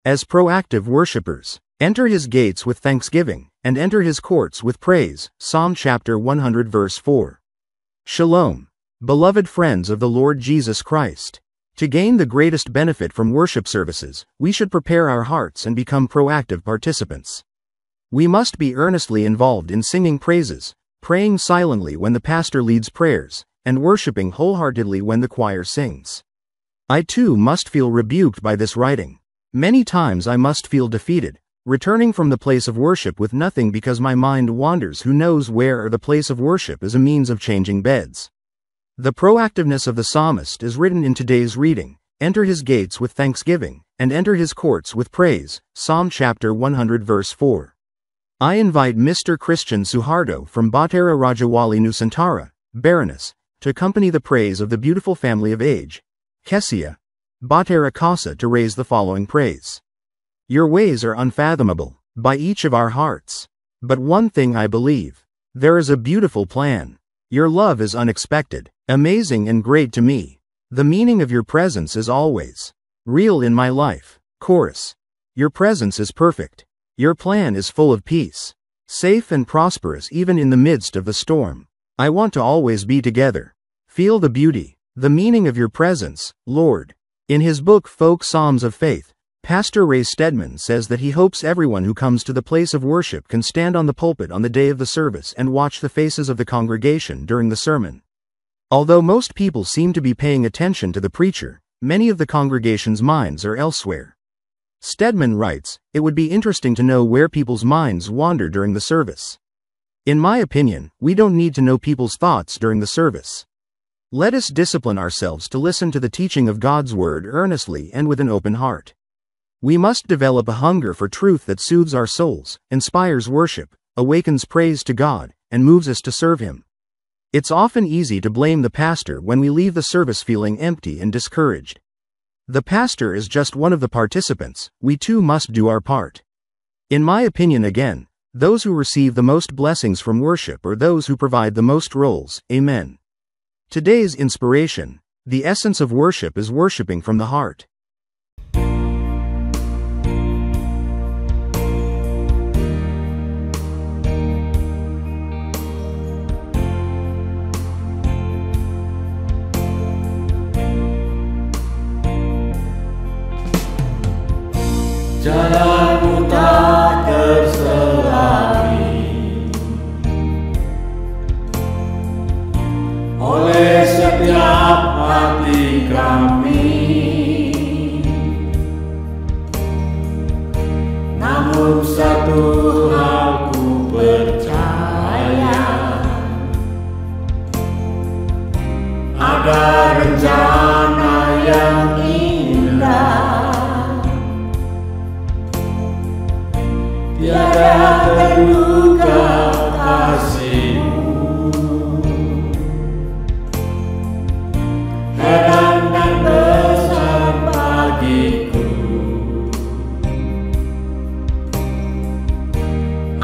as proactive worshipers. Enter his gates with thanksgiving, and enter his courts with praise. Psalm chapter 100 verse 4. Shalom, beloved friends of the Lord Jesus Christ. To gain the greatest benefit from worship services, we should prepare our hearts and become proactive participants. We must be earnestly involved in singing praises, praying silently when the pastor leads prayers, and worshiping wholeheartedly when the choir sings. I too must feel rebuked by this writing. Many times I must feel defeated, returning from the place of worship with nothing because my mind wanders who knows where, or the place of worship is a means of changing beds. The proactiveness of the psalmist is written in today's reading. Enter his gates with thanksgiving, and enter his courts with praise. Psalm chapter 100 verse 4. I invite Mr. Christian Suharto from Bahtera Rajawali Nusantara, Baroness, to accompany the praise of the beautiful family of age, Kesia, Bahtera Kasa, to raise the following praise. Your ways are unfathomable, by each of our hearts. But one thing I believe. There is a beautiful plan. Your love is unexpected, amazing and great to me. The meaning of your presence is always real in my life. Chorus. Your presence is perfect. Your plan is full of peace, safe and prosperous even in the midst of the storm. I want to always be together. Feel the beauty, the meaning of your presence, Lord. In his book Folk Psalms of Faith, Pastor Ray Stedman says that he hopes everyone who comes to the place of worship can stand on the pulpit on the day of the service and watch the faces of the congregation during the sermon. Although most people seem to be paying attention to the preacher, many of the congregation's minds are elsewhere. Stedman writes, it would be interesting to know where people's minds wander during the service. In my opinion, we don't need to know people's thoughts during the service. Let us discipline ourselves to listen to the teaching of God's word earnestly and with an open heart. We must develop a hunger for truth that soothes our souls, inspires worship, awakens praise to God, and moves us to serve Him. It's often easy to blame the pastor when we leave the service feeling empty and discouraged. The pastor is just one of the participants. We too must do our part. In my opinion again, those who receive the most blessings from worship are those who provide the most roles. Amen. Today's inspiration. The essence of worship is worshiping from the heart. Jalanmu tak terselami oleh setiap hati kami, namun satu hal ku percaya, ada rencana yang indah. Tiada terduga kasih-Mu, heran dan besar bagiku,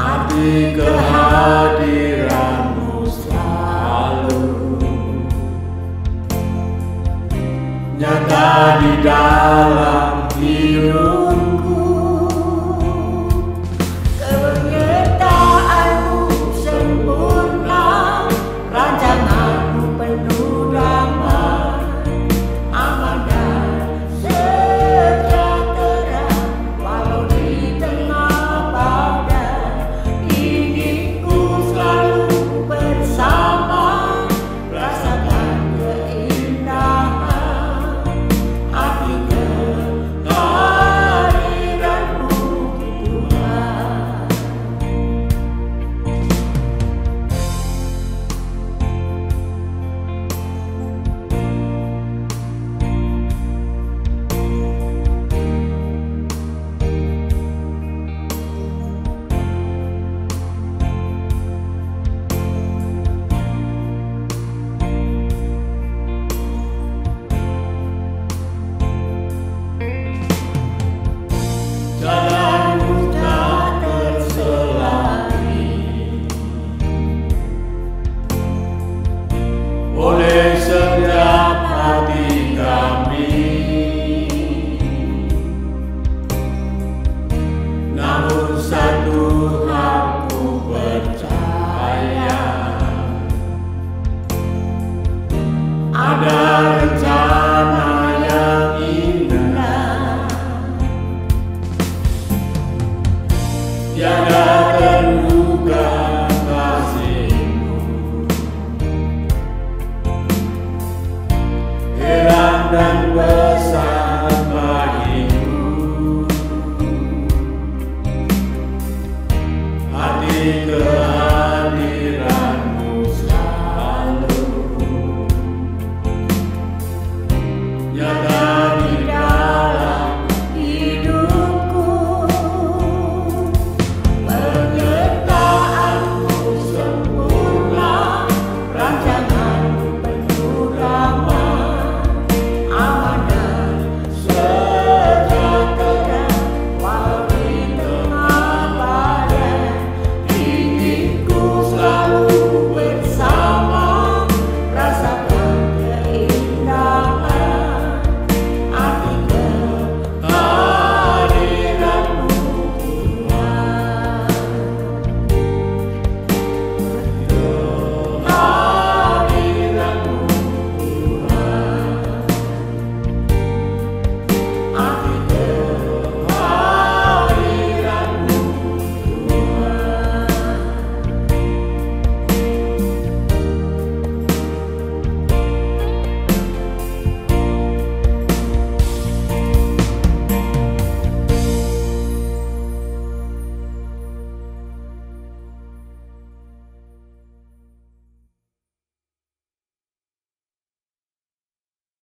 arti kehadiran-Mu selalu nyata di dalam hidupku. tiada terduga kasih-Mu. Heran dan